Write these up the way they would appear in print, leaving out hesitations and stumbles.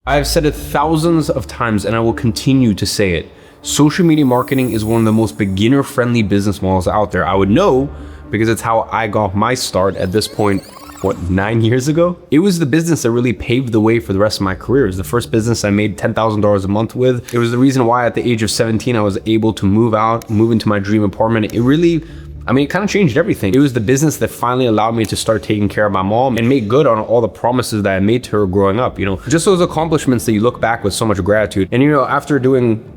I've said it thousands of times and I will continue to say it. Social media marketing is one of the most beginner-friendly business models out there. I would know because it's how I got my start at this point, 9 years ago? It was the business that really paved the way for the rest of my career. It was the first business I made $10,000 a month with. It was the reason why at the age of 17, I was able to move into my dream apartment. It kind of changed everything. It was the business that finally allowed me to start taking care of my mom and make good on all the promises that I made to her growing up, just those accomplishments that you look back with so much gratitude. And, after doing,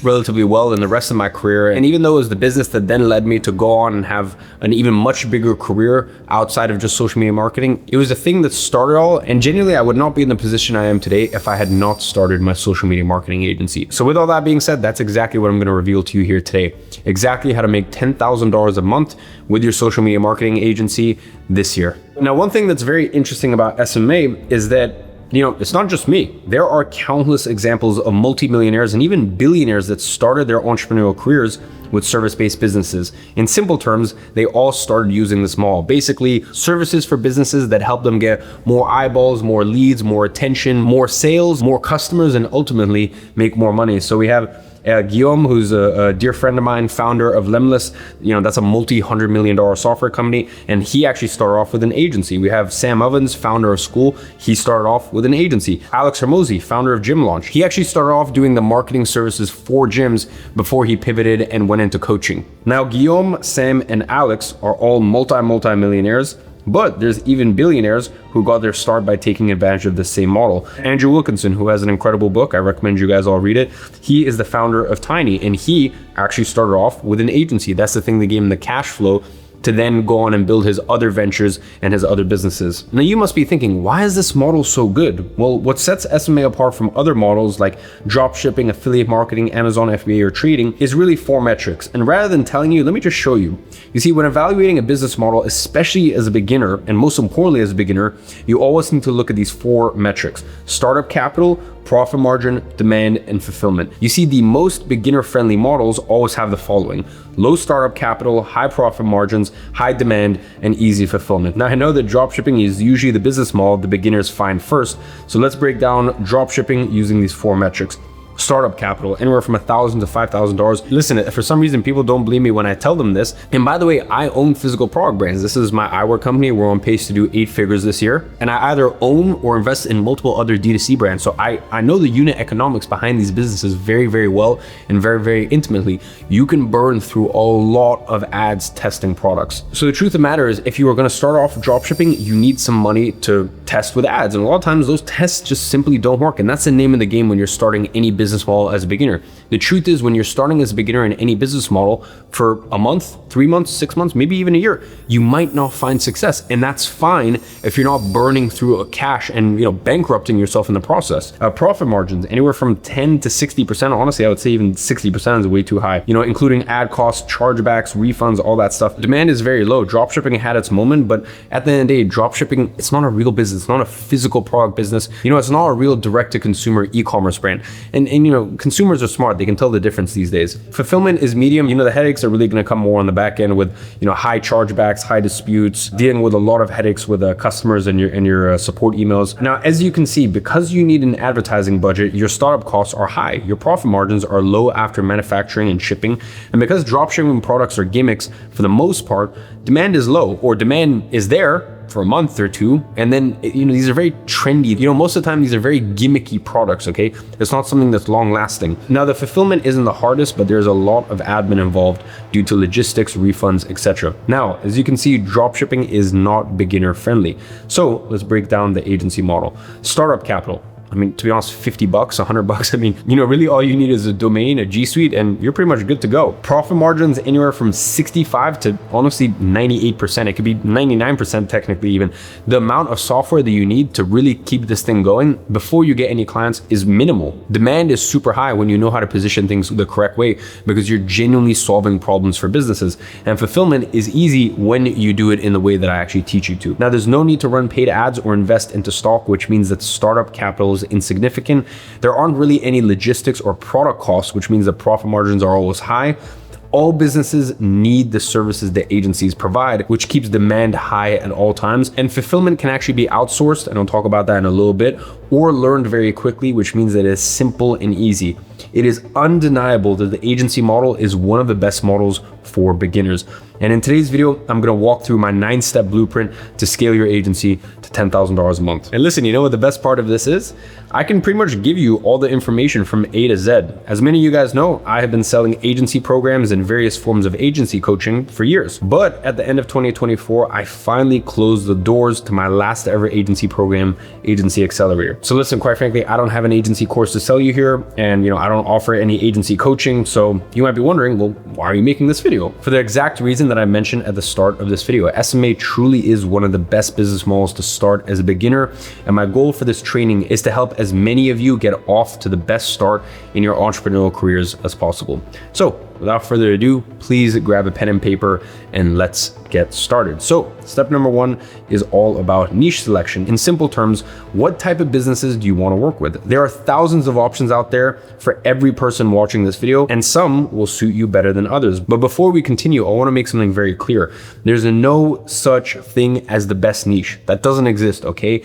relatively well in the rest of my career, and even though it was the business that then led me to go on and have an even much bigger career outside of just social media marketing, it was the thing that started all. And genuinely, I would not be in the position I am today if I had not started my social media marketing agency. So with all that being said, that's exactly what I'm going to reveal to you here today. Exactly how to make $10,000 a month with your social media marketing agency this year. Now, one thing that's very interesting about SMMA is that it's not just me. There are countless examples of multimillionaires and even billionaires that started their entrepreneurial careers with service-based businesses. In simple terms, they all started using this model. Basically, services for businesses that help them get more eyeballs, more leads, more attention, more sales, more customers, and ultimately make more money. So we have Guillaume, who's a dear friend of mine, founder of Lemless. That's a multi-$100 million software company, and he actually started off with an agency. We have Sam Ovens, founder of School. He started off with an agency. Alex Hermosi, founder of Gym Launch. He actually started off doing the marketing services for gyms before he pivoted and went into coaching. Now, Guillaume, Sam, and Alex are all multi-millionaires. But there's even billionaires who got their start by taking advantage of the same model. Andrew Wilkinson, who has an incredible book, I recommend you guys all read it. He is the founder of Tiny, and he actually started off with an agency. That's the thing that gave him the cash flow to then go on and build his other ventures and his other businesses. Now you must be thinking, why is this model so good? Well, what sets SMMA apart from other models like dropshipping, affiliate marketing, Amazon FBA, or trading is really 4 metrics. And rather than telling you, let me just show you. You see, when evaluating a business model, especially as a beginner, and most importantly as a beginner, you always need to look at these 4 metrics: startup capital, profit margin, demand, and fulfillment. You see, the most beginner-friendly models always have the following: low startup capital, high profit margins, high demand, and easy fulfillment. Now, I know that dropshipping is usually the business model the beginners find first, so let's break down dropshipping using these 4 metrics. Startup capital, anywhere from $1,000 to $5,000. Listen, for some reason, people don't believe me when I tell them this. And by the way, I own physical product brands. This is my eyewear company. We're on pace to do 8 figures this year. And I either own or invest in multiple other D2C brands. So I know the unit economics behind these businesses very, very well and very, very intimately. You can burn through a lot of ads testing products. So the truth of the matter is, if you are going to start off dropshipping, you need some money to test with ads. And a lot of times those tests just simply don't work. And that's the name of the game when you're starting any business model as a beginner. The truth is, when you're starting as a beginner in any business model, for a month, 3 months, 6 months, maybe even a year, you might not find success. And that's fine if you're not burning through a cash and bankrupting yourself in the process. Profit margins, anywhere from 10 to 60%. Honestly, I would say even 60% is way too high, including ad costs, chargebacks, refunds, all that stuff. Demand is very low. Dropshipping had its moment, but at the end of the day, dropshipping, it's not a real business. It's not a physical product business. It's not a real direct-to-consumer e-commerce brand. And consumers are smart. They can tell the difference these days. Fulfillment is medium. The headaches are really going to come more on the back end with, high chargebacks, high disputes, dealing with a lot of headaches with customers and your support emails. Now, as you can see, because you need an advertising budget, your startup costs are high. Your profit margins are low after manufacturing and shipping. And because dropshipping products are gimmicks, for the most part, demand is low, or demand is there for a month or 2, and then these are very trendy. Most of the time these are very gimmicky products. Okay, it's not something that's long lasting. Now, the fulfillment isn't the hardest, but there's a lot of admin involved due to logistics, refunds, etc. Now, as you can see, dropshipping is not beginner friendly. So let's break down the agency model. Startup capital, to be honest, $50, $100. Really all you need is a domain, a G Suite, and you're pretty much good to go. Profit margins anywhere from 65 to honestly 98%. It could be 99% technically even. The amount of software that you need to really keep this thing going before you get any clients is minimal. Demand is super high when you know how to position things the correct way, because you're genuinely solving problems for businesses. And fulfillment is easy when you do it in the way that I actually teach you to. Now, there's no need to run paid ads or invest into stock, which means that startup capital is insignificant. There aren't really any logistics or product costs, which means the profit margins are always high. All businesses need the services that agencies provide, which keeps demand high at all times. And fulfillment can actually be outsourced, and I'll talk about that in a little bit, or learned very quickly, which means that it is simple and easy. It is undeniable that the agency model is one of the best models for beginners. And in today's video, I'm gonna walk through my 9-step blueprint to scale your agency to $10,000 a month. And listen, you know what the best part of this is? I can pretty much give you all the information from A to Z. As many of you guys know, I have been selling agency programs and various forms of agency coaching for years. But at the end of 2024, I finally closed the doors to my last ever agency program, Agency Accelerator. So listen, quite frankly, I don't have an agency course to sell you here, and I don't offer any agency coaching. So you might be wondering, well, why are you making this video? For the exact reason that I mentioned at the start of this video. SMA truly is one of the best business models to start as a beginner. And my goal for this training is to help as many of you get off to the best start in your entrepreneurial careers as possible. So without further ado, please grab a pen and paper and let's get started. So step number 1 is all about niche selection. In simple terms, what type of businesses do you want to work with? There are thousands of options out there for every person watching this video, and some will suit you better than others. But before we continue, I want to make something very clear. There's no such thing as the best niche. That doesn't exist, okay?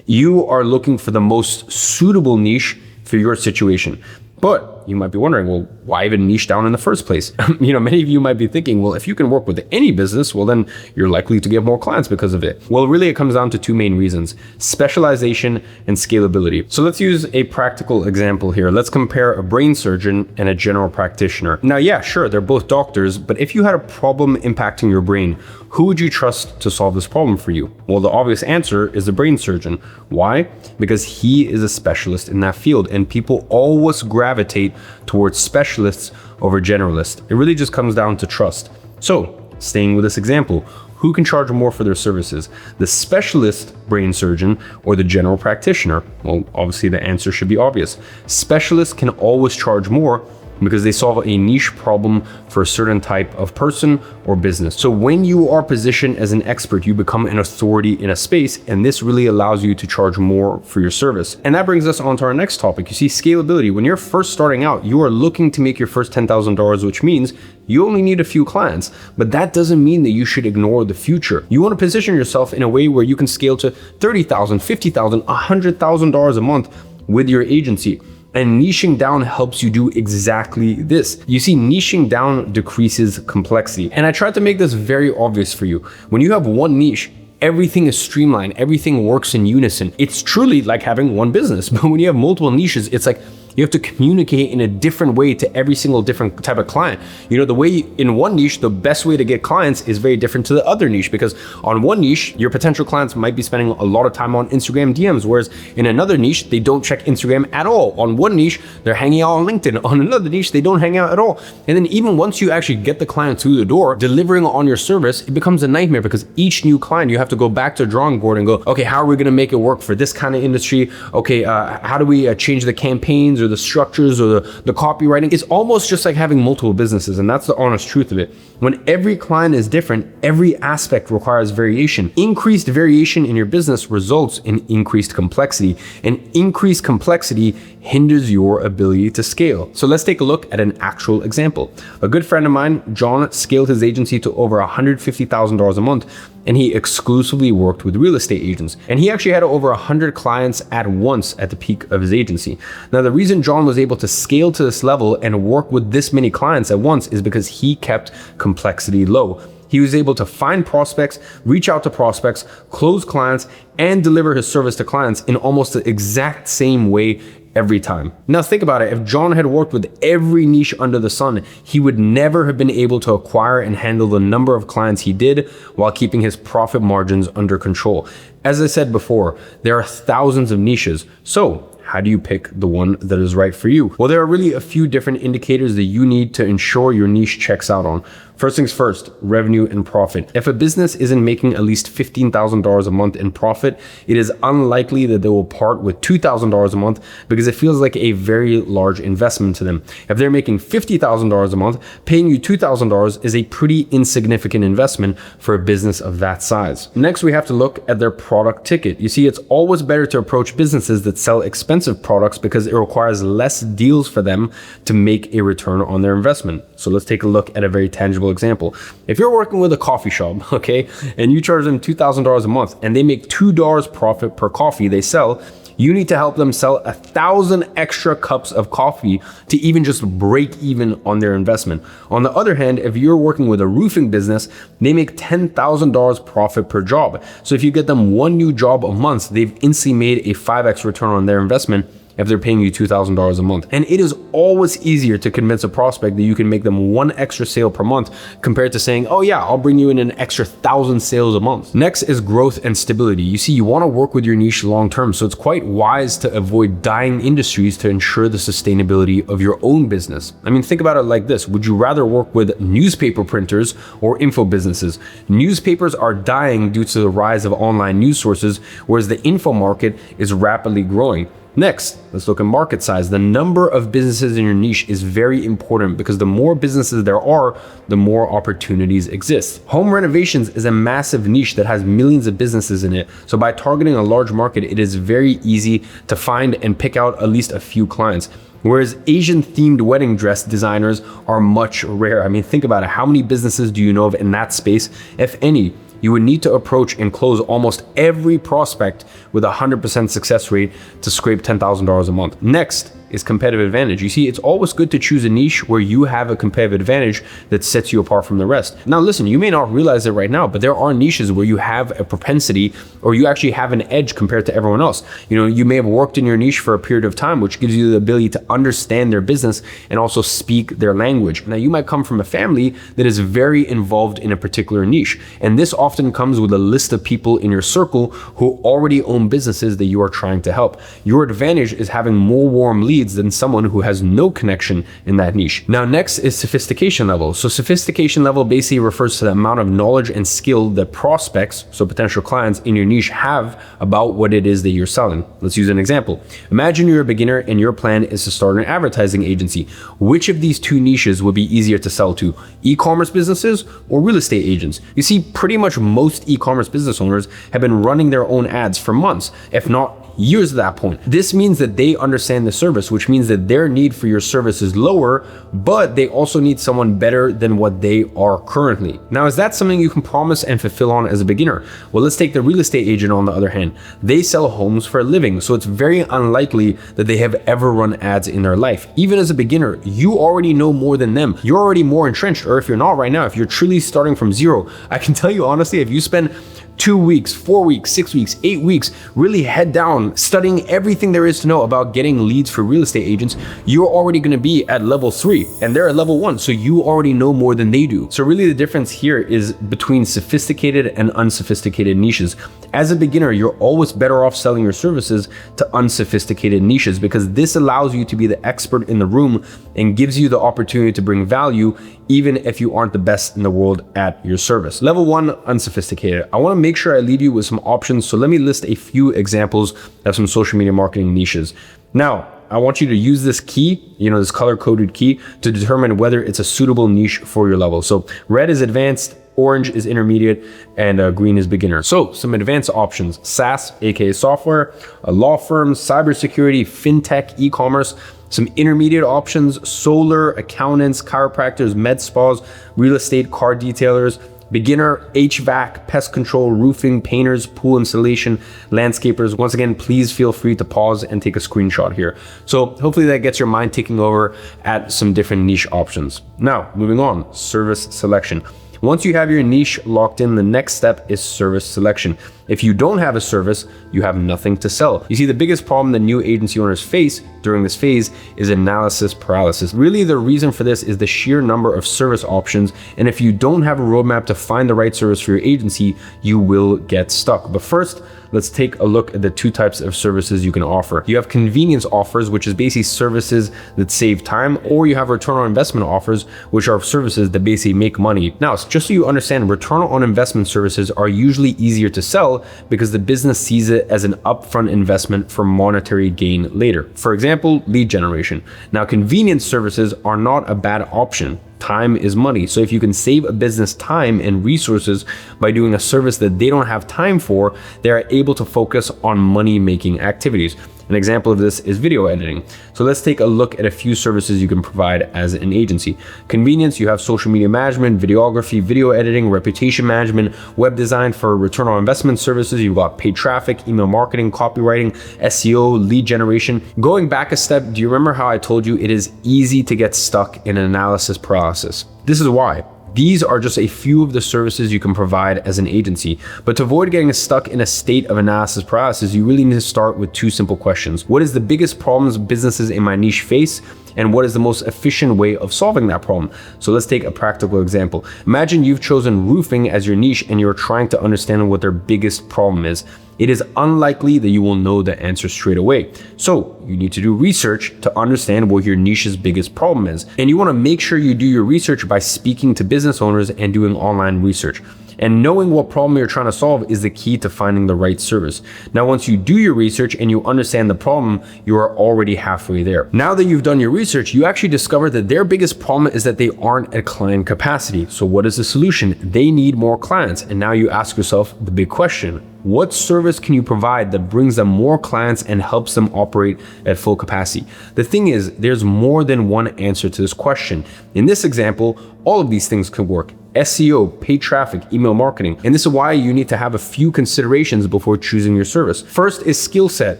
You are looking for the most suitable niche for your situation. But you might be wondering, well, why even niche down in the first place? Many of you might be thinking, well, if you can work with any business, well, then you're likely to get more clients because of it. Well, really, it comes down to 2 main reasons: specialization and scalability. So let's use a practical example here. Let's compare a brain surgeon and a general practitioner. Now, yeah, sure, they're both doctors, but if you had a problem impacting your brain, who would you trust to solve this problem for you? Well, the obvious answer is the brain surgeon. Why? Because he is a specialist in that field, and people always gravitate towards specialists over generalists. It really just comes down to trust. So, staying with this example, who can charge more for their services? The specialist brain surgeon or the general practitioner? Well, obviously the answer should be obvious. Specialists can always charge more because they solve a niche problem for a certain type of person or business. So when you are positioned as an expert, you become an authority in a space, and this really allows you to charge more for your service. And that brings us on to our next topic. You see, scalability. When you're first starting out, you are looking to make your first $10,000, which means you only need a few clients, but that doesn't mean that you should ignore the future. You want to position yourself in a way where you can scale to $30,000, $50,000, $100,000 a month with your agency. And niching down helps you do exactly this. You see, niching down decreases complexity. And I tried to make this very obvious for you. When you have one niche, everything is streamlined, everything works in unison. It's truly like having one business. But when you have multiple niches, it's like you have to communicate in a different way to every single different type of client. The way in one niche, the best way to get clients is very different to the other niche, because on one niche, your potential clients might be spending a lot of time on Instagram DMs, whereas in another niche, they don't check Instagram at all. On one niche, they're hanging out on LinkedIn. On another niche, they don't hang out at all. And then even once you actually get the client through the door, delivering on your service, it becomes a nightmare, because each new client, you have to go back to the drawing board and go, okay, how are we gonna make it work for this kind of industry? Okay, how do we change the campaigns or the structures or the copywriting? It's almost just like having multiple businesses, and that's the honest truth of it. When every client is different, every aspect requires variation. Increased variation in your business results in increased complexity, and increased complexity hinders your ability to scale. So let's take a look at an actual example. A good friend of mine, John, scaled his agency to over $150,000 a month, and he exclusively worked with real estate agents. And he actually had over 100 clients at once at the peak of his agency. Now, the reason John was able to scale to this level and work with this many clients at once is because he kept complexity low. He was able to find prospects, reach out to prospects, close clients, and deliver his service to clients in almost the exact same way every time. Now think about it. If John had worked with every niche under the sun, he would never have been able to acquire and handle the number of clients he did while keeping his profit margins under control. As I said before, there are thousands of niches. So how do you pick the one that is right for you? Well, there are really a few different indicators that you need to ensure your niche checks out on. First things first, revenue and profit. If a business isn't making at least $15,000 a month in profit, it is unlikely that they will part with $2,000 a month because it feels like a very large investment to them. If they're making $50,000 a month, paying you $2,000 is a pretty insignificant investment for a business of that size. Next, we have to look at their product ticket. You see, it's always better to approach businesses that sell expensive products because it requires less deals for them to make a return on their investment. So let's take a look at a very tangible example. If you're working with a coffee shop, okay, and you charge them $2,000 a month and they make $2 profit per coffee they sell, you need to help them sell 1,000 extra cups of coffee to even just break even on their investment. On the other hand, if you're working with a roofing business, they make $10,000 profit per job. So if you get them one new job a month, they've instantly made a 5x return on their investment if they're paying you $2,000 a month. And it is always easier to convince a prospect that you can make them one extra sale per month compared to saying, oh yeah, I'll bring you in an extra 1,000 sales a month. Next is growth and stability. You see, you want to work with your niche long term, so it's quite wise to avoid dying industries to ensure the sustainability of your own business. I mean, think about it like this. Would you rather work with newspaper printers or info businesses? Newspapers are dying due to the rise of online news sources, whereas the info market is rapidly growing. Next, let's look at market size. The number of businesses in your niche is very important because the more businesses there are, the more opportunities exist. Home renovations is a massive niche that has millions of businesses in it. So by targeting a large market, it is very easy to find and pick out at least a few clients. Whereas Asian themed wedding dress designers are much rare. I mean, think about it. How many businesses do you know of in that space, if any? You would need to approach and close almost every prospect with a 100% success rate to scrape $10,000 a month. Next is competitive advantage. You see, it's always good to choose a niche where you have a competitive advantage that sets you apart from the rest. Now listen, you may not realize it right now, but there are niches where you have a propensity or you actually have an edge compared to everyone else. You know, you may have worked in your niche for a period of time, which gives you the ability to understand their business and also speak their language. Now you might come from a family that is very involved in a particular niche, and this often comes with a list of people in your circle who already own businesses that you are trying to help. Your advantage is having more warm leads than someone who has no connection in that niche. Now, next is sophistication level. So sophistication level basically refers to the amount of knowledge and skill that prospects, so potential clients in your niche, have about what it is that you're selling. Let's use an example. Imagine you're a beginner and your plan is to start an advertising agency. Which of these two niches would be easier to sell to? E-commerce businesses or real estate agents? You see, pretty much most e-commerce business owners have been running their own ads for months, if not years at that point. This means that they understand the service, which means that their need for your service is lower, but they also need someone better than what they are currently. Now, is that something you can promise and fulfill on as a beginner? Well, let's take the real estate agent on the other hand. They sell homes for a living, so it's very unlikely that they have ever run ads in their life. Even as a beginner, you already know more than them. You're already more entrenched, or if you're not right now, if you're truly starting from zero, I can tell you honestly, if you spend 2 weeks, 4 weeks, 6 weeks, 8 weeks, really head down, studying everything there is to know about getting leads for real estate agents, you're already going to be at level 3 and they're at level 1. So you already know more than they do. So really the difference here is between sophisticated and unsophisticated niches. As a beginner, you're always better off selling your services to unsophisticated niches because this allows you to be the expert in the room and gives you the opportunity to bring value even if you aren't the best in the world at your service. Level 1, unsophisticated. I want to make sure I leave you with some options, so let me list a few examples of some social media marketing niches. Now, I want you to use this key, this color-coded key, to determine whether it's a suitable niche for your level. So red is advanced, orange is intermediate, and green is beginner. So some advanced options: SaaS, aka software, law firms, cybersecurity, fintech, e-commerce. Some intermediate options: solar, accountants, chiropractors, med spas, real estate, car detailers. Beginner: HVAC, pest control, roofing, painters, pool installation, landscapers. Once again, please feel free to pause and take a screenshot here. So hopefully that gets your mind ticking over at some different niche options. Now, moving on, service selection. Once you have your niche locked in, the next step is service selection. If you don't have a service, you have nothing to sell. You see, the biggest problem that new agency owners face during this phase is analysis paralysis. Really, the reason for this is the sheer number of service options, and if you don't have a roadmap to find the right service for your agency, you will get stuck. But first, let's take a look at the two types of services you can offer. You have convenience offers, which is basically services that save time, or you have return on investment offers, which are services that basically make money. Now, just so you understand, return on investment services are usually easier to sell because the business sees it as an upfront investment for monetary gain later. For example, lead generation. Now, convenience services are not a bad option. Time is money. So if you can save a business time and resources by doing a service that they don't have time for, they are able to focus on money-making activities. An example of this is video editing. So let's take a look at a few services you can provide as an agency. Convenience, you have social media management, videography, video editing, reputation management, web design for return on investment services. You've got paid traffic, email marketing, copywriting, SEO, lead generation. Going back a step, do you remember how I told you it is easy to get stuck in analysis paralysis? This is why. These are just a few of the services you can provide as an agency. But to avoid getting stuck in a state of analysis paralysis, you really need to start with two simple questions. What is the biggest problems businesses in my niche face? And what is the most efficient way of solving that problem? So let's take a practical example. Imagine you've chosen roofing as your niche and you're trying to understand what their biggest problem is. It is unlikely that you will know the answer straight away. So you need to do research to understand what your niche's biggest problem is. And you want to make sure you do your research by speaking to business owners and doing online research. And knowing what problem you're trying to solve is the key to finding the right service. Now, once you do your research and you understand the problem, you are already halfway there. Now that you've done your research, you actually discover that their biggest problem is that they aren't at client capacity. So what is the solution? They need more clients. And now you ask yourself the big question: what service can you provide that brings them more clients and helps them operate at full capacity? The thing is, there's more than one answer to this question. In this example, all of these things could work: SEO, paid traffic, email marketing. And this is why you need to have a few considerations before choosing your service. First is skill set,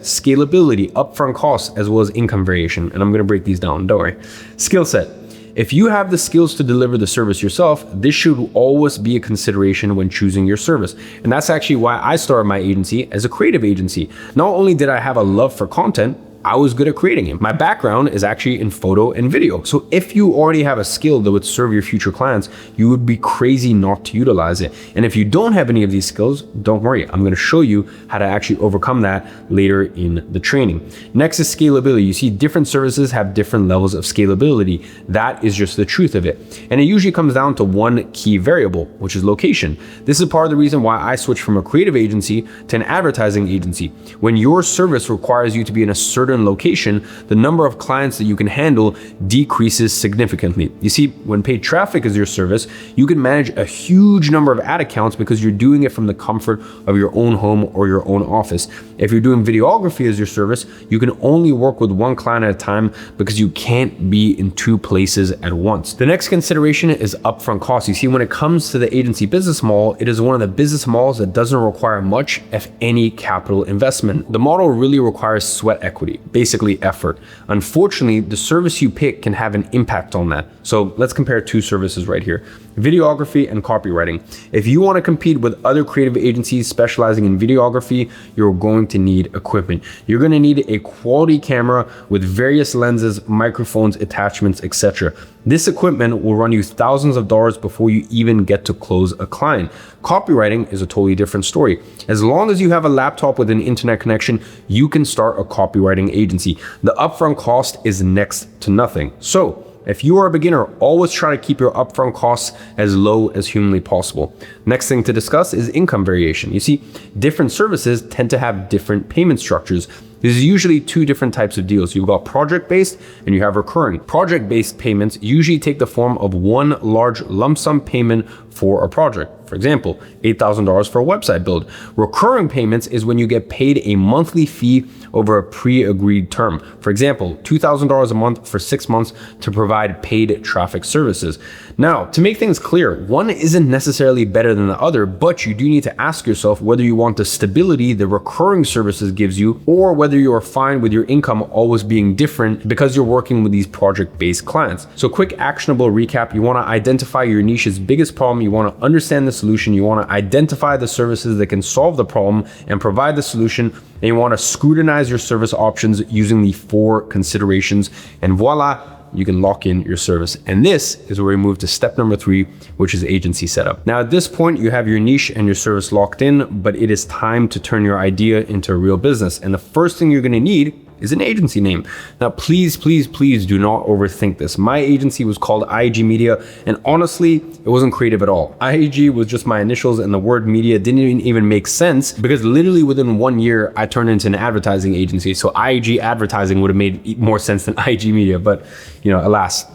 scalability, upfront costs, as well as income variation. And I'm gonna break these down, don't worry. Skill set. If you have the skills to deliver the service yourself, this should always be a consideration when choosing your service. And that's actually why I started my agency as a creative agency. Not only did I have a love for content, I was good at creating it. My background is actually in photo and video. So if you already have a skill that would serve your future clients, you would be crazy not to utilize it. And if you don't have any of these skills, don't worry. I'm gonna show you how to actually overcome that later in the training. Next is scalability. You see, different services have different levels of scalability. That is just the truth of it. And it usually comes down to one key variable, which is location. This is part of the reason why I switched from a creative agency to an advertising agency. When your service requires you to be in a certain location, the number of clients that you can handle decreases significantly. You see, when paid traffic is your service, you can manage a huge number of ad accounts because you're doing it from the comfort of your own home or your own office. If you're doing videography as your service, you can only work with one client at a time because you can't be in two places at once. The next consideration is upfront costs. You see, when it comes to the agency business model, it is one of the business models that doesn't require much, if any, capital investment. The model really requires sweat equity, basically effort. Unfortunately, the service you pick can have an impact on that. So let's compare two services right here: videography and copywriting. If you want to compete with other creative agencies specializing in videography, you're going to need equipment. You're going to need a quality camera with various lenses, microphones, attachments, etc. This equipment will run you thousands of dollars before you even get to close a client. Copywriting is a totally different story. As long as you have a laptop with an internet connection, you can start a copywriting agency. The upfront cost is next to nothing. So if you are a beginner, always try to keep your upfront costs as low as humanly possible. Next thing to discuss is income variation. You see, different services tend to have different payment structures. There's usually two different types of deals. You've got project-based and you have recurring. Project-based payments usually take the form of one large lump sum payment for a project. For example, $8,000 for a website build. Recurring payments is when you get paid a monthly fee over a pre-agreed term. For example, $2,000 a month for 6 months to provide paid traffic services. Now, to make things clear, one isn't necessarily better than the other, but you do need to ask yourself whether you want the stability the recurring services gives you, or whether you are fine with your income always being different because you're working with these project-based clients. So quick actionable recap: you want to identify your niche's biggest problem, you want to understand the solution, you want to identify the services that can solve the problem and provide the solution, and you want to scrutinize your service options using the 4 considerations, and voila, you can lock in your service. And this is where we move to step number 3, which is agency setup. Now, at this point, you have your niche and your service locked in, but it is time to turn your idea into a real business. And the first thing you're going to need is an agency name. Now, please do not overthink this. My agency was called IAG Media, and honestly, it wasn't creative at all. IAG was just my initials, and the word media didn't even make sense because literally within 1 year, I turned into an advertising agency. So IAG advertising would have made more sense than IAG Media, but alas,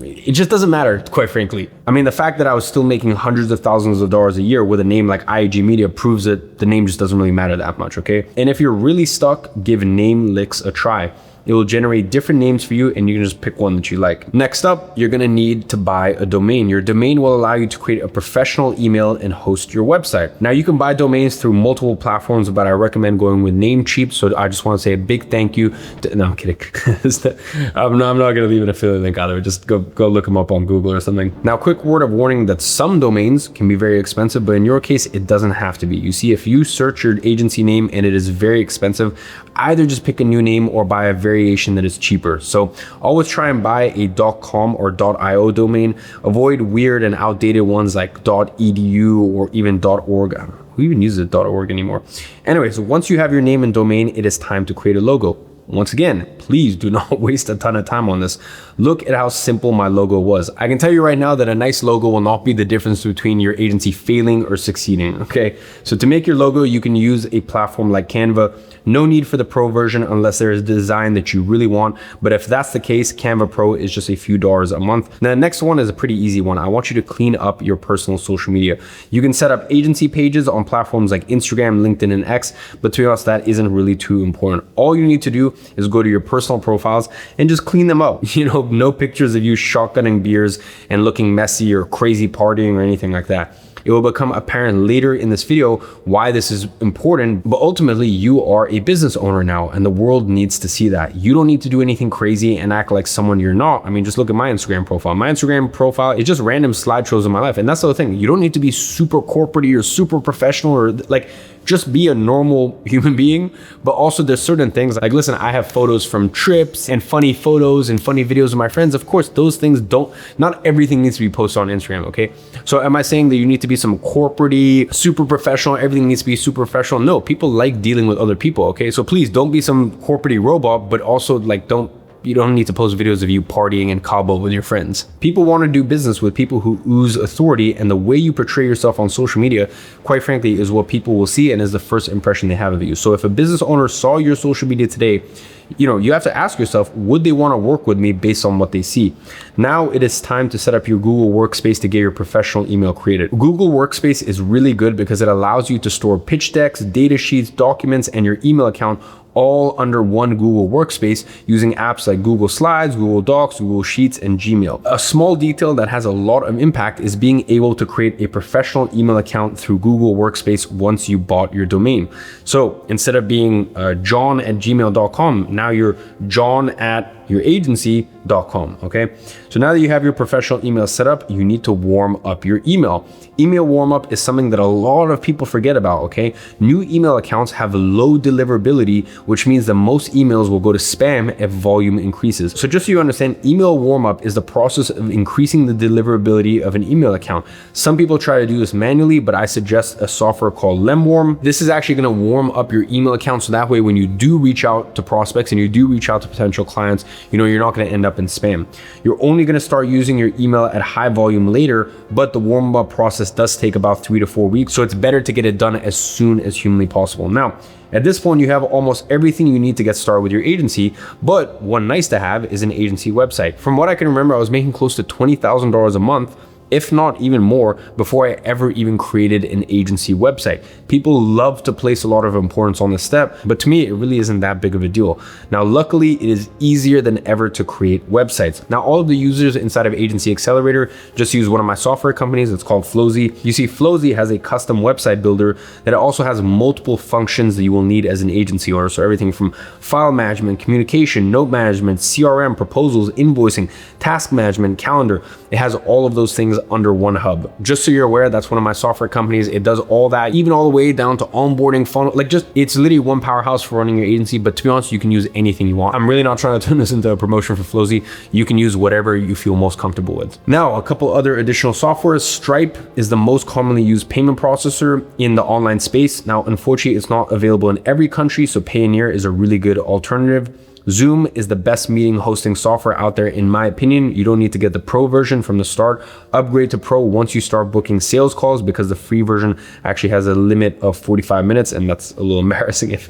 it just doesn't matter, quite frankly. I mean, the fact that I was still making hundreds of thousands of dollars a year with a name like IAG Media proves that the name just doesn't really matter that much, okay? And if you're really stuck, give Namelix a try. It will generate different names for you, and you can just pick one that you like. Next up, you're gonna need to buy a domain. Your domain will allow you to create a professional email and host your website. Now, you can buy domains through multiple platforms, but I recommend going with Namecheap. So I just want to say a big thank you to, no, I'm kidding. I'm not gonna leave an affiliate link either. Just go look them up on Google or something. Now, quick word of warning that some domains can be very expensive, but in your case, it doesn't have to be. You see, if you search your agency name and it is very expensive, either just pick a new name or buy a variation that is cheaper. So always try and buy a .com or .io domain. Avoid weird and outdated ones like .edu or even .org. Who even uses .org anymore? Anyway, so once you have your name and domain, it is time to create a logo. Once again, please do not waste a ton of time on this. Look at how simple my logo was. I can tell you right now that a nice logo will not be the difference between your agency failing or succeeding, okay? So to make your logo, you can use a platform like Canva. No need for the Pro version unless there is a design that you really want. But if that's the case, Canva Pro is just a few dollars a month. Now, the next one is a pretty easy one. I want you to clean up your personal social media. You can set up agency pages on platforms like Instagram, LinkedIn, and X, but to be honest, that isn't really too important. All you need to do is go to your personal profiles and just clean them up. No pictures of you shotgunning beers and looking messy or crazy partying or anything like that. It will become apparent later in this video why this is important, but ultimately you are a business owner now and the world needs to see that. You don't need to do anything crazy and act like someone you're not. I mean, just look at my Instagram profile. My Instagram profile is just random slideshows of my life. And that's the other thing. You don't need to be super corporate or super professional or like, just be a normal human being. But also there's certain things like, listen, I have photos from trips and funny photos and funny videos of my friends. Of course, those things not everything needs to be posted on Instagram, okay? So am I saying that you need to be some corporate-y, super professional, everything needs to be super professional? No, people like dealing with other people, okay? So please don't be some corporate-y robot, but also like you don't need to post videos of you partying in Cabo with your friends. People want to do business with people who ooze authority, and the way you portray yourself on social media, quite frankly, is what people will see and is the first impression they have of you. So if a business owner saw your social media today, you have to ask yourself, would they want to work with me based on what they see? Now it is time to set up your Google Workspace to get your professional email created. Google Workspace is really good because it allows you to store pitch decks, data sheets, documents, and your email account all under one Google Workspace using apps like Google Slides, Google Docs, Google Sheets, and Gmail. A small detail that has a lot of impact is being able to create a professional email account through Google Workspace once you bought your domain. So instead of being john@gmail.com, now you're john@youragency.com, okay? So now that you have your professional email set up, you need to warm up your email. Email warm up is something that a lot of people forget about, okay? New email accounts have low deliverability, which means that most emails will go to spam if volume increases. So just so you understand, email warm up is the process of increasing the deliverability of an email account. Some people try to do this manually, but I suggest a software called Lemwarm. This is actually gonna warm up your email account so that way when you do reach out to prospects and you do reach out to potential clients, you're not gonna end up in spam. You're only gonna start using your email at high volume later, but the warm up process does take about 3 to 4 weeks. So it's better to get it done as soon as humanly possible. Now, at this point, you have almost everything you need to get started with your agency, but one nice to have is an agency website. From what I can remember, I was making close to $20,000 a month if not even more, before I ever even created an agency website. People love to place a lot of importance on this step, but to me, it really isn't that big of a deal. Now, luckily, it is easier than ever to create websites. Now, all of the users inside of Agency Accelerator just use one of my software companies. It's called Flowzy. You see, Flowzy has a custom website builder that also has multiple functions that you will need as an agency owner. So everything from file management, communication, note management, CRM, proposals, invoicing, task management, calendar. It has all of those things under one hub. Just so you're aware, that's one of my software companies. It does all that, even all the way down to onboarding, funnel, it's literally one powerhouse for running your agency. But to be honest, you can use anything you want. I'm really not trying to turn this into a promotion for Flowzy. You can use whatever you feel most comfortable with. Now, a couple other additional softwares. Stripe is the most commonly used payment processor in the online space. Now, unfortunately, it's not available in every country, so Payoneer is a really good alternative. Zoom is the best meeting hosting software out there, in my opinion. You don't need to get the pro version from the start. Upgrade to pro once you start booking sales calls, because the free version actually has a limit of 45 minutes, and that's a little embarrassing if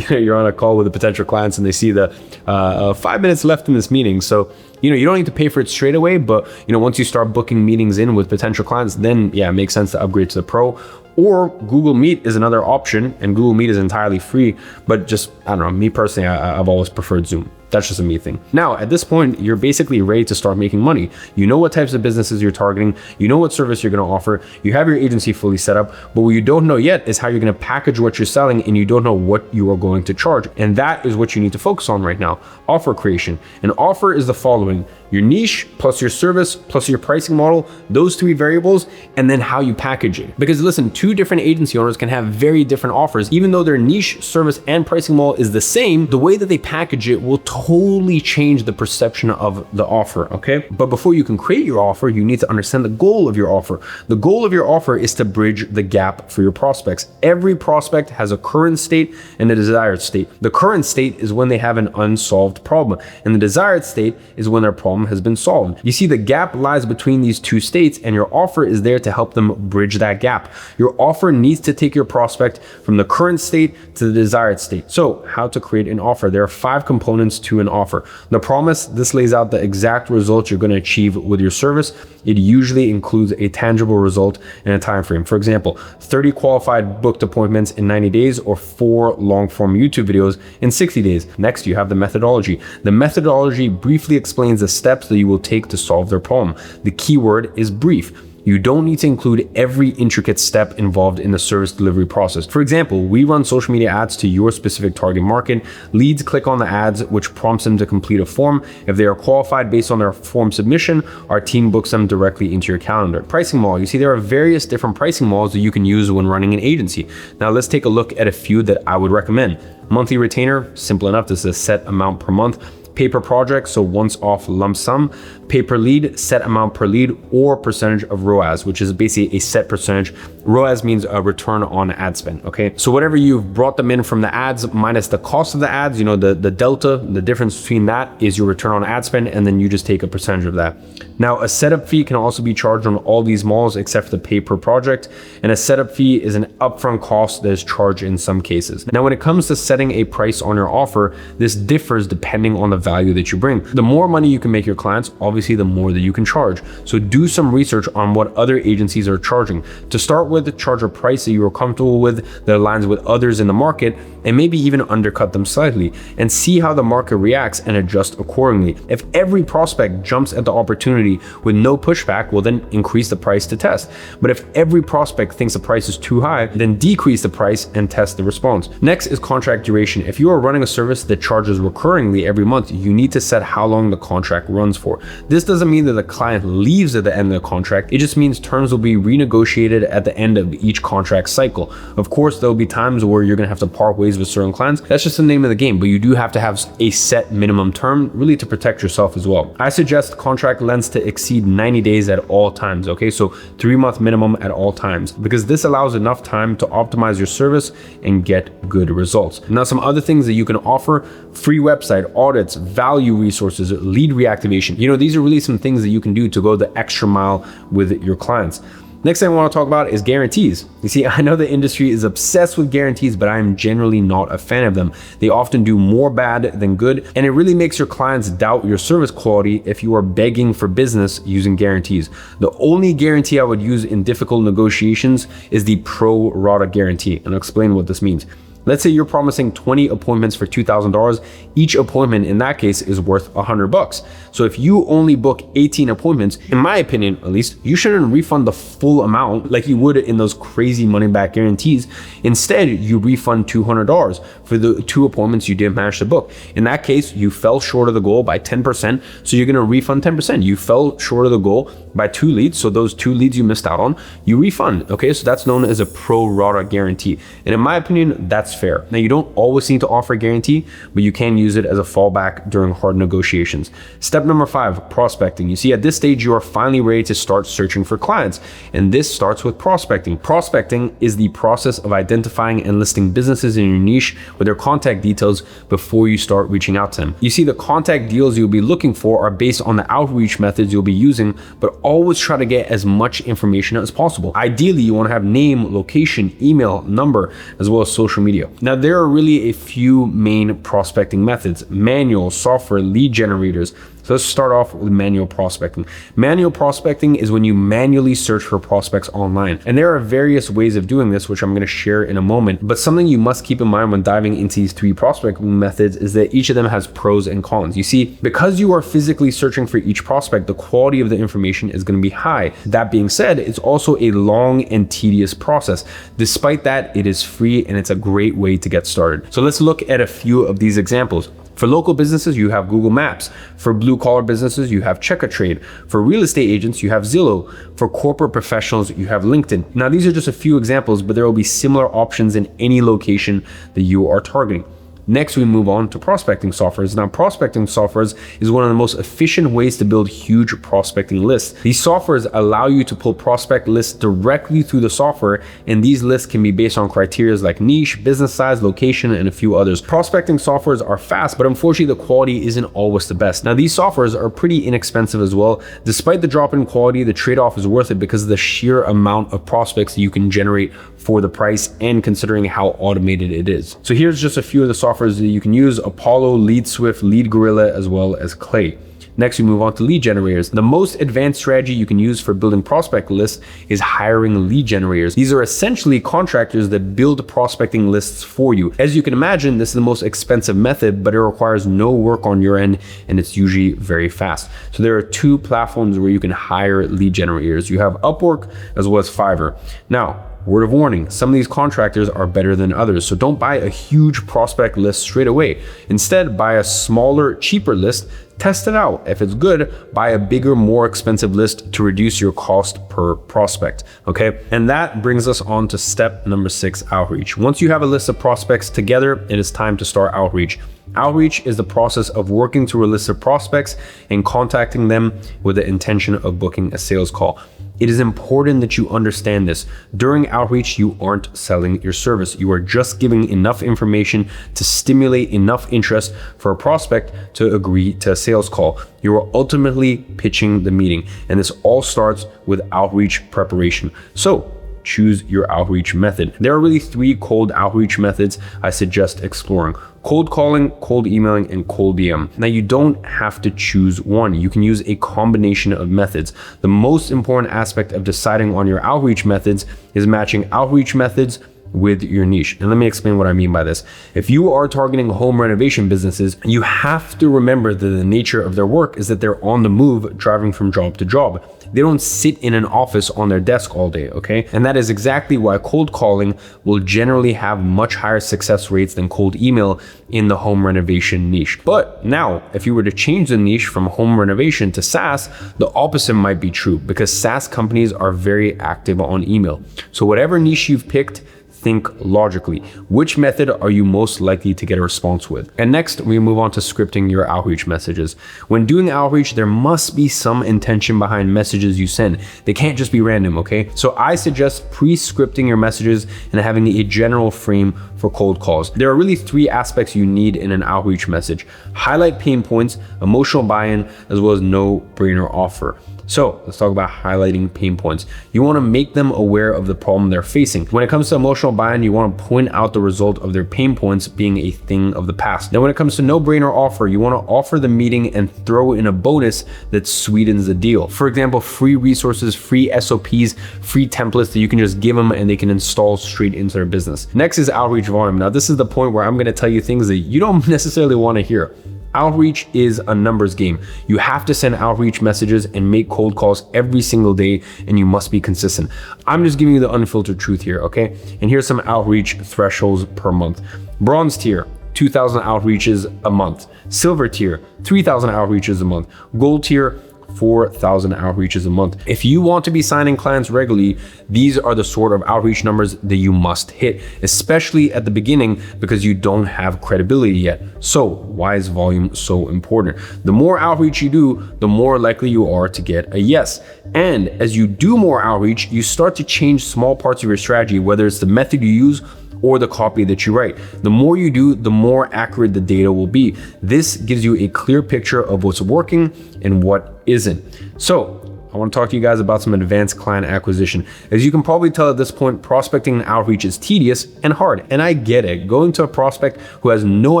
you're on a call with the potential clients and they see the 5 minutes left in this meeting. So you don't need to pay for it straight away, but once you start booking meetings in with potential clients, then yeah, it makes sense to upgrade to the pro. Or Google Meet is another option, and Google Meet is entirely free, but just, I don't know, me personally, I've always preferred Zoom. That's just a me thing. Now, at this point, you're basically ready to start making money. You know what types of businesses you're targeting. You know what service you're going to offer. You have your agency fully set up, but what you don't know yet is how you're going to package what you're selling, and you don't know what you are going to charge. And that is what you need to focus on right now. Offer creation. An offer is the following: your niche plus your service plus your pricing model, those three variables, and then how you package it. Because listen, two different agency owners can have very different offers. Even though their niche, service, and pricing model is the same, the way that they package it will totally change the perception of the offer, okay? But before you can create your offer, you need to understand the goal of your offer. The goal of your offer is to bridge the gap for your prospects. Every prospect has a current state and a desired state. The current state is when they have an unsolved problem, and the desired state is when their problem has been solved. You see, the gap lies between these two states, and your offer is there to help them bridge that gap. Your offer needs to take your prospect from the current state to the desired state. So, how to create an offer? There are 5 components to an offer. The promise, this lays out the exact results you're going to achieve with your service. It usually includes a tangible result and a time frame. For example, 30 qualified booked appointments in 90 days, or 4 long-form YouTube videos in 60 days. Next, you have the methodology. The methodology briefly explains the steps that you will take to solve their problem. The key word is brief. You don't need to include every intricate step involved in the service delivery process. For example, we run social media ads to your specific target market. Leads click on the ads, which prompts them to complete a form. If they are qualified based on their form submission, our team books them directly into your calendar. Pricing model. You see, there are various different pricing models that you can use when running an agency. Now let's take a look at a few that I would recommend. Monthly retainer, simple enough. This is a set amount per month. Pay per project, so once off lump sum. Pay per lead, set amount per lead, or percentage of ROAS, which is basically a set percentage. ROAS means a return on ad spend, okay? So whatever you've brought them in from the ads minus the cost of the ads, the delta, the difference between that is your return on ad spend, and then you just take a percentage of that. Now, a setup fee can also be charged on all these models except for the pay per project, and a setup fee is an upfront cost that is charged in some cases. Now, when it comes to setting a price on your offer, this differs depending on the value that you bring. The more money you can make your clients, obviously the more that you can charge. So do some research on what other agencies are charging. To start with, charge a price that you are comfortable with, that aligns with others in the market, and maybe even undercut them slightly, and see how the market reacts and adjust accordingly. If every prospect jumps at the opportunity with no pushback, well, then increase the price to test. But if every prospect thinks the price is too high, then decrease the price and test the response. Next is contract duration. If you are running a service that charges recurringly every month, you need to set how long the contract runs for. This doesn't mean that the client leaves at the end of the contract. It just means terms will be renegotiated at the end of each contract cycle. Of course, there'll be times where you're gonna have to part ways with certain clients. That's just the name of the game, but you do have to have a set minimum term, really, to protect yourself as well. I suggest contract lengths to exceed 90 days at all times, okay? So 3-month minimum at all times, because this allows enough time to optimize your service and get good results. Now, some other things that you can offer: free website, audits, value resources, lead reactivation. These are really some things that you can do to go the extra mile with your clients. Next thing I want to talk about is guarantees. You see, I know the industry is obsessed with guarantees, but I am generally not a fan of them. They often do more bad than good, and it really makes your clients doubt your service quality if you are begging for business using guarantees. The only guarantee I would use in difficult negotiations is the pro rata guarantee, and I'll explain what this means. Let's say you're promising 20 appointments for $2,000. Each appointment in that case is worth $100. So if you only book 18 appointments, in my opinion, at least, you shouldn't refund the full amount like you would in those crazy money back guarantees. Instead, you refund $200 for the 2 appointments you didn't manage to book. In that case, you fell short of the goal by 10%. So you're going to refund 10%. You fell short of the goal by 2 leads. So those 2 leads you missed out on, you refund. Okay. So that's known as a pro rata guarantee. And in my opinion, that's fair. Now, you don't always need to offer a guarantee, but you can use it as a fallback during hard negotiations. Step number 5, prospecting. You see, at this stage, you are finally ready to start searching for clients. And this starts with prospecting. Prospecting is the process of identifying and listing businesses in your niche with their contact details before you start reaching out to them. You see, the contact deals you'll be looking for are based on the outreach methods you'll be using, but always try to get as much information as possible. Ideally, you want to have name, location, email, number, as well as social media. Now, there are really a few main prospecting methods: manual, software, lead generators. So let's start off with manual prospecting. Manual prospecting is when you manually search for prospects online. And there are various ways of doing this, which I'm going to share in a moment. But something you must keep in mind when diving into these 3 prospecting methods is that each of them has pros and cons. You see, because you are physically searching for each prospect, the quality of the information is going to be high. That being said, it's also a long and tedious process. Despite that, it is free and it's a great way to get started. So let's look at a few of these examples. For local businesses, you have Google Maps. For blue collar businesses, you have Check a Trade. For real estate agents, you have Zillow. For corporate professionals, you have LinkedIn. Now, these are just a few examples, but there will be similar options in any location that you are targeting. Next, we move on to prospecting softwares. Now, prospecting softwares is one of the most efficient ways to build huge prospecting lists. These softwares allow you to pull prospect lists directly through the software, and these lists can be based on criteria like niche, business size, location, and a few others. Prospecting softwares are fast, but unfortunately, the quality isn't always the best. Now, these softwares are pretty inexpensive as well. Despite the drop in quality, the trade-off is worth it because of the sheer amount of prospects that you can generate for the price and considering how automated it is. So here's just a few of the softwares that you can use: Apollo, LeadSwift, LeadGorilla, as well as Clay. Next, we move on to lead generators. The most advanced strategy you can use for building prospect lists is hiring lead generators. These are essentially contractors that build prospecting lists for you. As you can imagine, this is the most expensive method, but it requires no work on your end, and it's usually very fast. So there are 2 platforms where you can hire lead generators. You have Upwork as well as Fiverr. Now, word of warning, some of these contractors are better than others, so don't buy a huge prospect list straight away. Instead, buy a smaller, cheaper list, test it out. If it's good, buy a bigger, more expensive list to reduce your cost per prospect, okay? And that brings us on to step number 6, outreach. Once you have a list of prospects together, it is time to start outreach. Outreach is the process of working through a list of prospects and contacting them with the intention of booking a sales call. It is important that you understand this. During outreach, you aren't selling your service. You are just giving enough information to stimulate enough interest for a prospect to agree to a sales call. You are ultimately pitching the meeting, and this all starts with outreach preparation. So, choose your outreach method. There are really 3 cold outreach methods I suggest exploring: cold calling, cold emailing, and cold DM. Now, you don't have to choose one. You can use a combination of methods. The most important aspect of deciding on your outreach methods is matching outreach methods with your niche. And let me explain what I mean by this. If you are targeting home renovation businesses, you have to remember that the nature of their work is that they're on the move, driving from job to job. They don't sit in an office on their desk all day, okay? And that is exactly why cold calling will generally have much higher success rates than cold email in the home renovation niche. But now, if you were to change the niche from home renovation to SaaS, the opposite might be true because SaaS companies are very active on email. So whatever niche you've picked, think logically. Which method are you most likely to get a response with? And next, we move on to scripting your outreach messages. When doing outreach, there must be some intention behind messages you send. They can't just be random, okay? So I suggest pre-scripting your messages and having a general frame for cold calls. There are really 3 aspects you need in an outreach message: highlight pain points, emotional buy-in, as well as no-brainer offer. So let's talk about highlighting pain points. You want to make them aware of the problem they're facing. When it comes to emotional buy-in, you want to point out the result of their pain points being a thing of the past. Now, when it comes to no-brainer offer, you want to offer the meeting and throw in a bonus that sweetens the deal. For example, free resources, free SOPs, free templates that you can just give them and they can install straight into their business. Next is outreach volume. Now, this is the point where I'm going to tell you things that you don't necessarily want to hear. Outreach is a numbers game. You have to send outreach messages and make cold calls every single day, and you must be consistent. I'm just giving you the unfiltered truth here, okay? And here's some outreach thresholds per month. Bronze tier, 2,000 outreaches a month. Silver tier, 3,000 outreaches a month. Gold tier, 4,000 outreaches a month. If you want to be signing clients regularly, these are the sort of outreach numbers that you must hit, especially at the beginning because you don't have credibility yet. So why is volume so important? The more outreach you do, the more likely you are to get a yes. And as you do more outreach, you start to change small parts of your strategy, whether it's the method you use or the copy that you write. The more you do, the more accurate the data will be. This gives you a clear picture of what's working and what isn't. So I want to talk to you guys about some advanced client acquisition. As you can probably tell at this point, prospecting and outreach is tedious and hard. And I get it. Going to a prospect who has no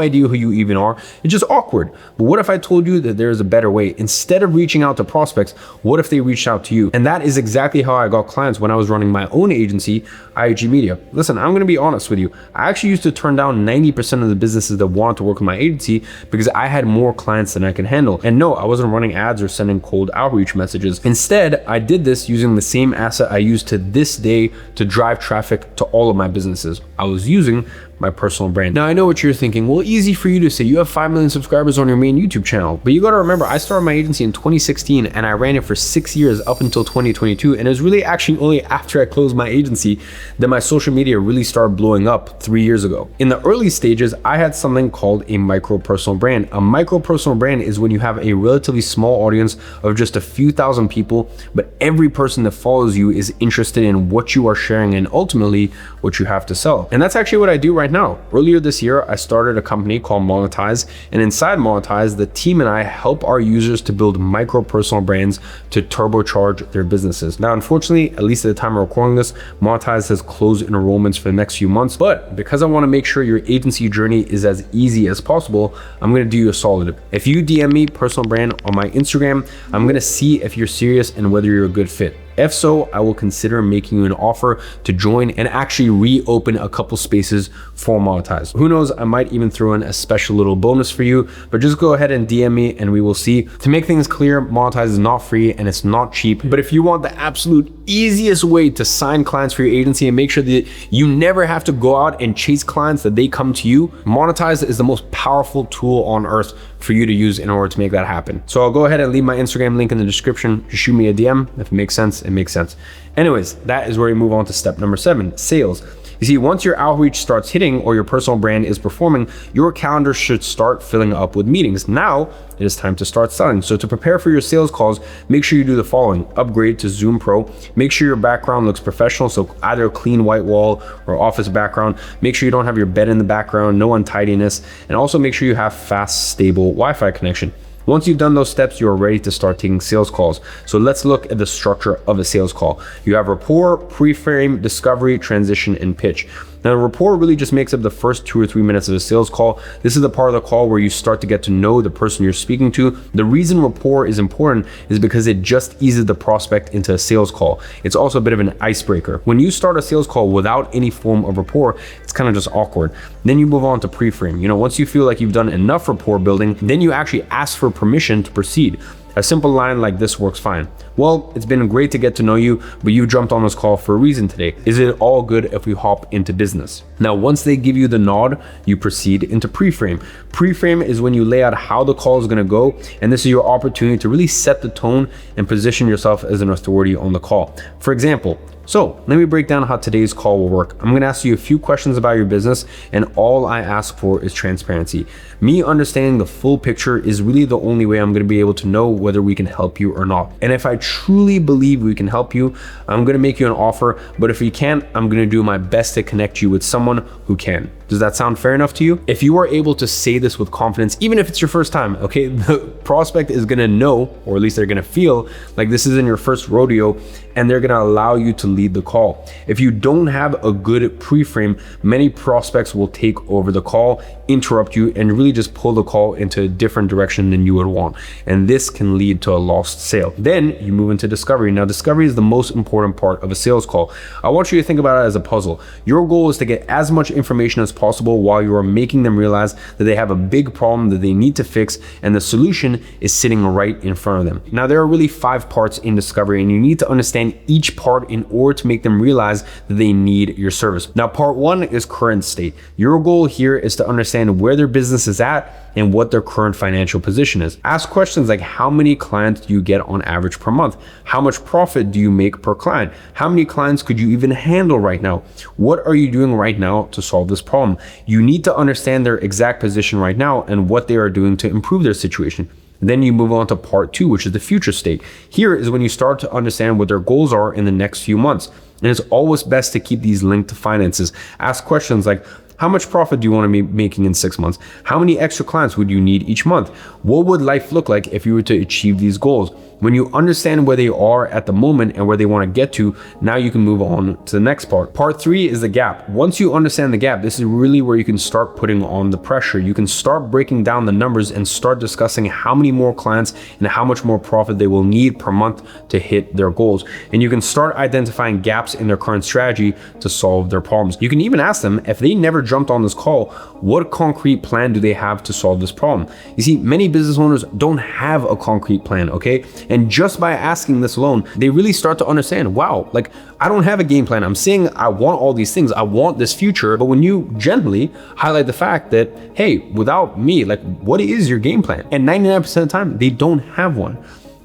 idea who you even are, it's just awkward. But what if I told you that there's a better way? Instead of reaching out to prospects, what if they reached out to you? And that is exactly how I got clients when I was running my own agency, IAG Media. Listen, I'm going to be honest with you. I actually used to turn down 90% of the businesses that wanted to work with my agency because I had more clients than I could handle. And no, I wasn't running ads or sending cold outreach messages. Instead, I did this using the same asset I use to this day to drive traffic to all of my businesses. I was using my personal brand. Now I know what you're thinking. Well, easy for you to say. You have 5 million subscribers on your main YouTube channel, but you got to remember, I started my agency in 2016 and I ran it for 6 years up until 2022. And it was really actually only after I closed my agency that my social media really started blowing up 3 years ago. In the early stages, I had something called a micro personal brand. A micro personal brand is when you have a relatively small audience of just a few thousand people, but every person that follows you is interested in what you are sharing and ultimately what you have to sell. And that's actually what I do right now. Earlier this year, I started a company called Monetize, and inside Monetize, the team and I help our users to build micro personal brands to turbocharge their businesses. Now, unfortunately, at least at the time of recording this, Monetize has closed enrollments for the next few months, but because I want to make sure your agency journey is as easy as possible, I'm going to do you a solid. If you DM me personal brand on my Instagram, I'm going to see if you're serious and whether you're a good fit. If so, I will consider making you an offer to join and actually reopen a couple spaces for Monetize. Who knows, I might even throw in a special little bonus for you, but just go ahead and DM me and we will see. To make things clear, Monetize is not free and it's not cheap, but if you want the absolute easiest way to sign clients for your agency and make sure that you never have to go out and chase clients, that they come to you, Monetize is the most powerful tool on earth for you to use in order to make that happen. So I'll go ahead and leave my Instagram link in the description. Just shoot me a DM. If it makes sense, it makes sense. Anyways, that is where we move on to step number 7, sales. You see, once your outreach starts hitting or your personal brand is performing, your calendar should start filling up with meetings. Now it is time to start selling. So to prepare for your sales calls, make sure you do the following: upgrade to Zoom Pro. Make sure your background looks professional, so either a clean white wall or office background. Make sure you don't have your bed in the background, no untidiness, and also make sure you have fast, stable Wi-Fi connection. Once you've done those steps, you are ready to start taking sales calls. So let's look at the structure of a sales call. You have rapport, pre-frame, discovery, transition, and pitch. Now, rapport really just makes up the first 2 or 3 minutes of a sales call. This is the part of the call where you start to get to know the person you're speaking to. The reason rapport is important is because it just eases the prospect into a sales call. It's also a bit of an icebreaker. When you start a sales call without any form of rapport, it's kind of just awkward. Then you move on to pre-frame. Once you feel like you've done enough rapport building, then you actually ask for permission to proceed. A simple line like this works fine. Well, it's been great to get to know you, but you jumped on this call for a reason today. Is it all good if we hop into business? Now, once they give you the nod, you proceed into pre-frame. Pre-frame is when you lay out how the call is going to go, and this is your opportunity to really set the tone and position yourself as an authority on the call. For example, so let me break down how today's call will work. I'm going to ask you a few questions about your business, and all I ask for is transparency. Me understanding the full picture is really the only way I'm going to be able to know whether we can help you or not. And if I truly believe we can help you, I'm going to make you an offer. But if we can't, I'm going to do my best to connect you with someone who can. Does that sound fair enough to you? If you are able to say this with confidence, even if it's your first time, okay, the prospect is gonna know, or at least they're gonna feel like this isn't your first rodeo, and they're gonna allow you to lead the call. If you don't have a good pre-frame, many prospects will take over the call, interrupt you, and really just pull the call into a different direction than you would want. And this can lead to a lost sale. Then you move into discovery. Now, discovery is the most important part of a sales call. I want you to think about it as a puzzle. Your goal is to get as much information as possible while you are making them realize that they have a big problem that they need to fix, and the solution is sitting right in front of them. Now, there are really 5 parts in discovery, and you need to understand each part in order to make them realize that they need your service. Now, part 1 is current state. Your goal here is to understand where their business is at and what their current financial position is. Ask questions like, how many clients do you get on average per month? How much profit do you make per client? How many clients could you even handle right now? What are you doing right now to solve this problem? You need to understand their exact position right now and what they are doing to improve their situation. Then you move on to part 2, which is the future state. Here is when you start to understand what their goals are in the next few months. And it's always best to keep these linked to finances. Ask questions like, how much profit do you want to be making in 6 months? How many extra clients would you need each month? What would life look like if you were to achieve these goals? When you understand where they are at the moment and where they want to get to, now you can move on to the next part. Part 3 is the gap. Once you understand the gap, this is really where you can start putting on the pressure. You can start breaking down the numbers and start discussing how many more clients and how much more profit they will need per month to hit their goals. And you can start identifying gaps in their current strategy to solve their problems. You can even ask them, if they never jumped on this call, what concrete plan do they have to solve this problem? You see, many business owners don't have a concrete plan, okay? And just by asking this alone, they really start to understand, wow, like I don't have a game plan. I'm saying I want all these things. I want this future. But when you gently highlight the fact that, hey, without me, like what is your game plan? And 99% of the time, they don't have one.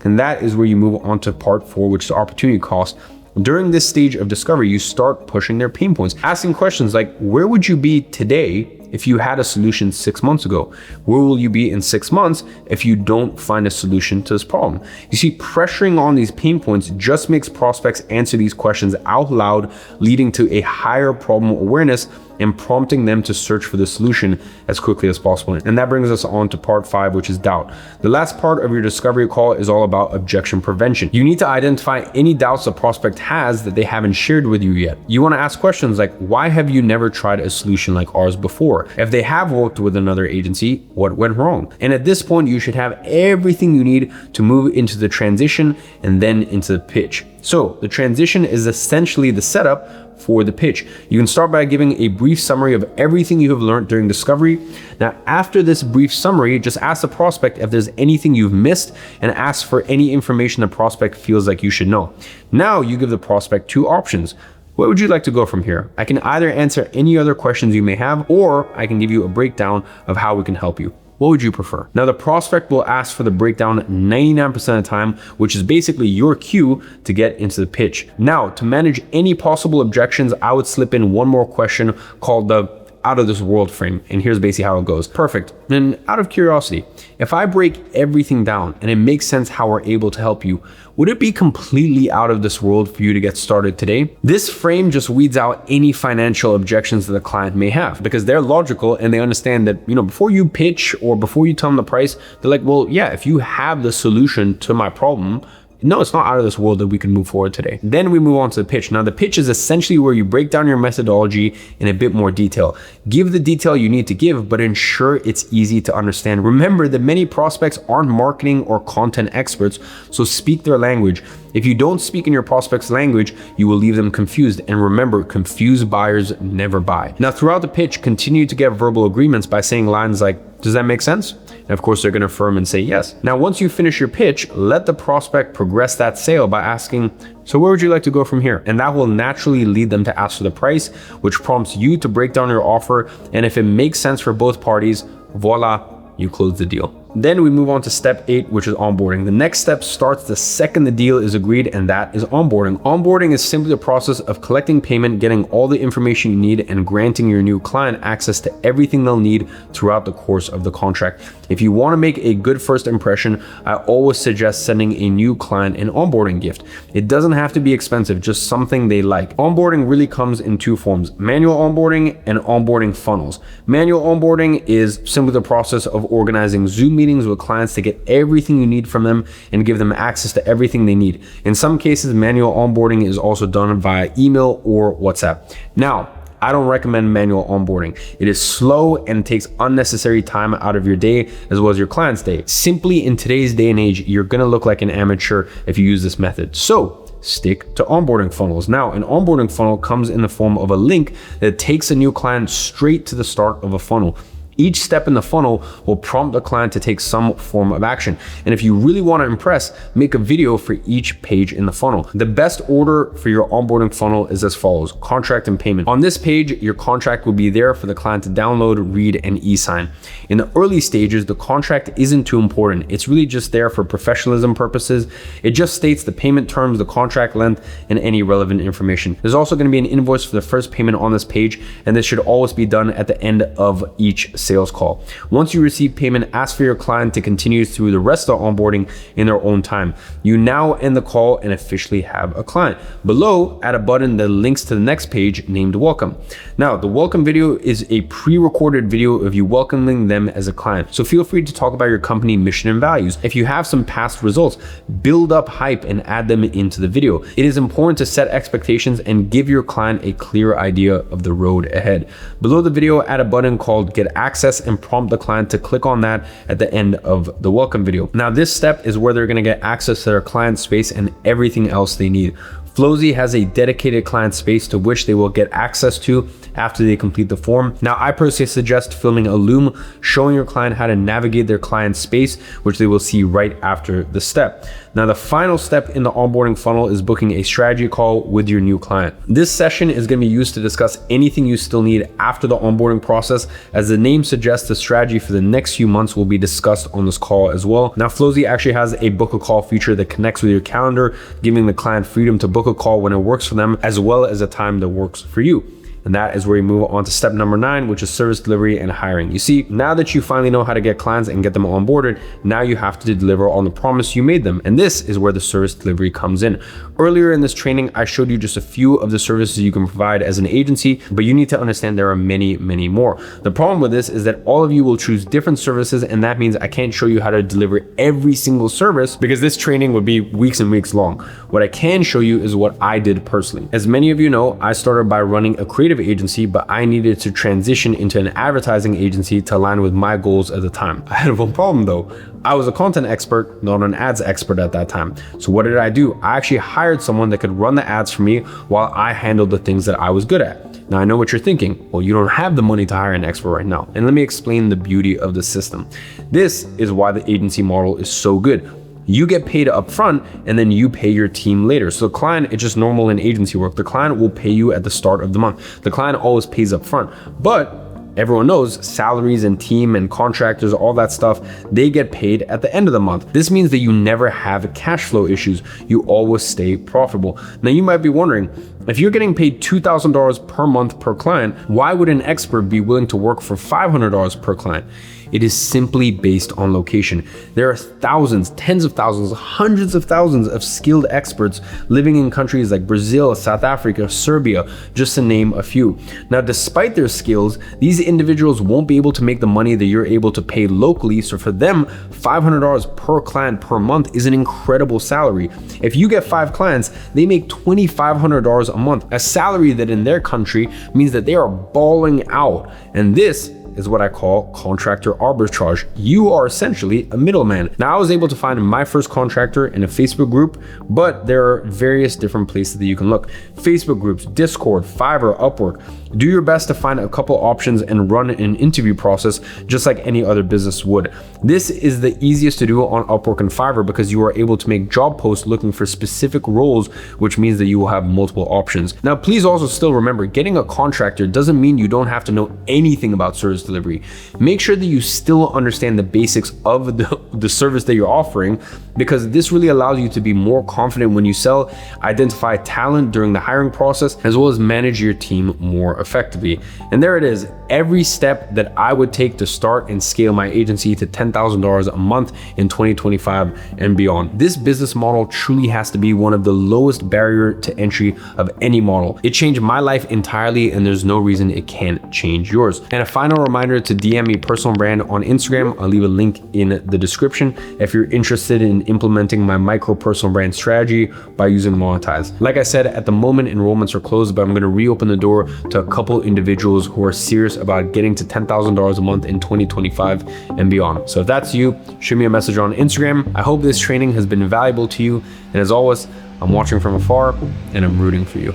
And that is where you move on to part 4, which is opportunity cost. During this stage of discovery, you start pushing their pain points, asking questions like, where would you be today if you had a solution 6 months ago? Where will you be in 6 months if you don't find a solution to this problem? You see, pressuring on these pain points just makes prospects answer these questions out loud, leading to a higher problem awareness and prompting them to search for the solution as quickly as possible. And that brings us on to part 5, which is doubt. The last part of your discovery call is all about objection prevention. You need to identify any doubts the prospect has that they haven't shared with you yet. You want to ask questions like, why have you never tried a solution like ours before? If they have worked with another agency, what went wrong? And at this point, you should have everything you need to move into the transition and then into the pitch. So the transition is essentially the setup for the pitch. You can start by giving a brief summary of everything you have learned during discovery. Now, after this brief summary, just ask the prospect if there's anything you've missed and ask for any information the prospect feels like you should know. Now you give the prospect 2 options. Where would you like to go from here? I can either answer any other questions you may have, or I can give you a breakdown of how we can help you. What would you prefer? Now, the prospect will ask for the breakdown 99% of the time, which is basically your cue to get into the pitch. Now, to manage any possible objections, I would slip in one more question called the out of this world frame. And here's basically how it goes. Perfect. And out of curiosity, if I break everything down and it makes sense how we're able to help you, would it be completely out of this world for you to get started today? This frame just weeds out any financial objections that the client may have, because they're logical and they understand that, before you pitch or before you tell them the price, they're like, well, yeah, if you have the solution to my problem, no, it's not out of this world that we can move forward today. Then we move on to the pitch. Now, the pitch is essentially where you break down your methodology in a bit more detail. Give the detail you need to give, but ensure it's easy to understand. Remember that many prospects aren't marketing or content experts, so speak their language. If you don't speak in your prospect's language, you will leave them confused. And remember, confused buyers never buy. Now, throughout the pitch, continue to get verbal agreements by saying lines like, does that make sense? And of course, they're going to affirm and say yes. Now, once you finish your pitch, let the prospect progress that sale by asking, so where would you like to go from here? And that will naturally lead them to ask for the price, which prompts you to break down your offer. And if it makes sense for both parties, voila, you close the deal. Then we move on to step 8, which is onboarding. The next step starts the second the deal is agreed, and that is onboarding. Onboarding is simply the process of collecting payment, getting all the information you need, and granting your new client access to everything they'll need throughout the course of the contract. If you want to make a good first impression, I always suggest sending a new client an onboarding gift. It doesn't have to be expensive, just something they like. Onboarding really comes in two forms: manual onboarding and onboarding funnels. Manual onboarding is simply the process of organizing Zoom meetings with clients to get everything you need from them and give them access to everything they need. In some cases, manual onboarding is also done via email or WhatsApp. Now, I don't recommend manual onboarding. It is slow and takes unnecessary time out of your day as well as your client's day. Simply, in today's day and age, you're gonna look like an amateur if you use this method. So stick to onboarding funnels. Now, an onboarding funnel comes in the form of a link that takes a new client straight to the start of a funnel. Each step in the funnel will prompt the client to take some form of action. And if you really want to impress, make a video for each page in the funnel. The best order for your onboarding funnel is as follows: contract and payment. On this page, your contract will be there for the client to download, read, and e-sign. In the early stages, the contract isn't too important. It's really just there for professionalism purposes. It just states the payment terms, the contract length, and any relevant information. There's also going to be an invoice for the first payment on this page, and this should always be done at the end of each sales call. Once you receive payment, ask for your client to continue through the rest of the onboarding in their own time. You now end the call and officially have a client. Below, add a button that links to the next page named welcome. Now, the welcome video is a pre-recorded video of you welcoming them as a client. So feel free to talk about your company mission and values. If you have some past results, build up hype and add them into the video. It is important to set expectations and give your client a clear idea of the road ahead. Below the video, add a button called get access and prompt the client to click on that at the end of the welcome video. Now, this step is where they're going to get access to their client space and everything else they need. Flozy has a dedicated client space to which they will get access to after they complete the form. Now, I personally suggest filming a Loom showing your client how to navigate their client space, which they will see right after the step. Now, the final step in the onboarding funnel is booking a strategy call with your new client. This session is going to be used to discuss anything you still need after the onboarding process. As the name suggests, the strategy for the next few months will be discussed on this call as well. Now, Flozy actually has a book a call feature that connects with your calendar, giving the client freedom to book a call when it works for them, as well as a time that works for you. And that is where we move on to step number 9, which is service delivery and hiring. You see, now that you finally know how to get clients and get them onboarded, now you have to deliver on the promise you made them. And this is where the service delivery comes in. Earlier in this training, I showed you just a few of the services you can provide as an agency, but you need to understand there are many, many more. The problem with this is that all of you will choose different services, and that means I can't show you how to deliver every single service because this training would be weeks and weeks long. What I can show you is what I did personally. As many of you know, I started by running a creative agency, but I needed to transition into an advertising agency to align with my goals at the time. I had one problem though. I was a content expert, not an ads expert at that time. So what did I do? I actually hired someone that could run the ads for me while I handled the things that I was good at. Now I know what you're thinking. Well, you don't have the money to hire an expert right now. And let me explain the beauty of the system. This is why the agency model is so good. You get paid up front and then you pay your team later. So the client, it's just normal in agency work. The client will pay you at the start of the month. The client always pays up front, but everyone knows salaries and team and contractors, all that stuff, they get paid at the end of the month. This means that you never have cash flow issues. You always stay profitable. Now you might be wondering, if you're getting paid $2,000 per month per client, why would an expert be willing to work for $500 per client? It is simply based on location. There are thousands, tens of thousands, hundreds of thousands of skilled experts living in countries like Brazil, South Africa, Serbia, just to name a few. Now, despite their skills, these individuals won't be able to make the money that you're able to pay locally. So for them, $500 per client per month is an incredible salary. If you get 5 clients, they make $2,500 a month, a salary that in their country means that they are balling out. And this is what I call contractor arbitrage. You are essentially a middleman. Now, I was able to find my first contractor in a Facebook group, but there are various different places that you can look. Facebook groups, Discord, Fiverr, Upwork. Do your best to find a couple options and run an interview process just like any other business would. This is the easiest to do on Upwork and Fiverr because you are able to make job posts looking for specific roles, which means that you will have multiple options. Now, please also still remember, getting a contractor doesn't mean you don't have to know anything about service delivery. Make sure that you still understand the basics of the service that you're offering, because this really allows you to be more confident when you sell, identify talent during the hiring process, as well as manage your team more effectively. And there it is, every step that I would take to start and scale my agency to $10,000 a month in 2025 and beyond. This business model truly has to be one of the lowest barrier to entry of any model. It changed my life entirely, and there's no reason it can't change yours. And a final reminder to DM me personal brand on Instagram. I'll leave a link in the description if you're interested in implementing my micro personal brand strategy by using Monetize. Like I said, at the moment enrollments are closed, but I'm going to reopen the door to a couple individuals who are serious about getting to $10,000 a month in 2025 and beyond. So if that's you, shoot me a message on Instagram. I hope this training has been valuable to you. And as always, I'm watching from afar and I'm rooting for you.